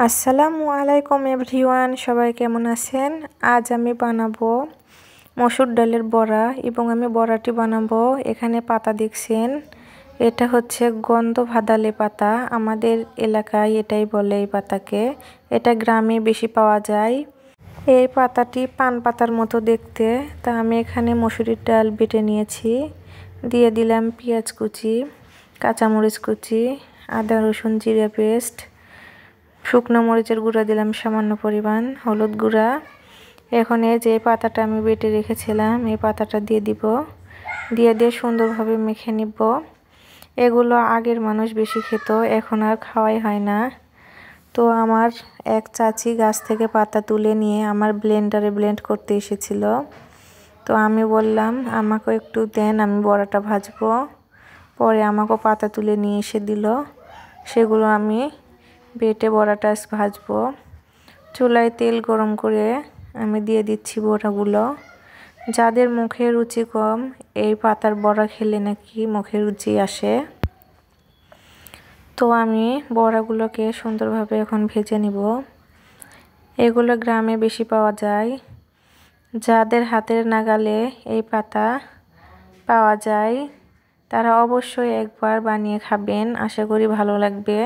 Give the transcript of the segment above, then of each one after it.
আসসালামু আলাইকুম এভরিওয়ান, সবাই কেমন আছেন? আজ আমি বানাবো মসুর ডালের বড়া এবং আমি বড়াটি বানাবো। এখানে পাতা দেখছেন, এটা হচ্ছে গন্ধ ভাদালে পাতা, আমাদের এলাকায় এটাই বলে এই পাতাকে। এটা গ্রামে বেশি পাওয়া যায়। এই পাতাটি পান পাতার মতো দেখতে। তা আমি এখানে মসুরির ডাল বেটে নিয়েছি, দিয়ে দিলাম পেঁয়াজ কুচি, কাঁচামরিচ কুচি, আদা রসুন জিরা পেস্ট, শুকনো মরিচের গুঁড়া দিলাম সামান্য পরিমাণ, হলুদ গুঁড়া। এখন এই যে পাতাটা আমি বেটে রেখেছিলাম এই পাতাটা দিয়ে দিব, দিয়ে সুন্দরভাবে মেখে নিব। এগুলো আগের মানুষ বেশি খেত, এখন আর খাওয়াই হয় না। তো আমার এক চাচি গাছ থেকে পাতা তুলে নিয়ে আমার ব্লেন্ডারে ব্লেন্ড করতে এসেছিল। তো আমি বললাম আমাকে একটু দেন, আমি বড়াটা ভাজবো। পরে আমাকে পাতা তুলে নিয়ে এসে দিল, সেগুলো আমি বেটে বড়াটা ভাজবো। চুলায় তেল গরম করে আমি দিয়ে দিচ্ছি বড়াগুলো। যাদের মুখে রুচি কম, এই পাতার বড়া খেলে নাকি মুখে রুচি আসে। তো আমি বড়াগুলোকে সুন্দরভাবে এখন ভেজে নিব। এগুলো গ্রামে বেশি পাওয়া যায়। যাদের হাতের নাগালে এই পাতা পাওয়া যায় তারা অবশ্যই একবার বানিয়ে খাবেন, আশা করি ভালো লাগবে।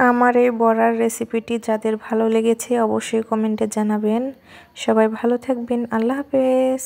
আমার এই বড়ার রেসিপিটি যাদের ভালো লেগেছে অবশ্যই কমেন্টে জানাবেন। সবাই ভালো থাকবেন, আল্লাহ হাফেজ।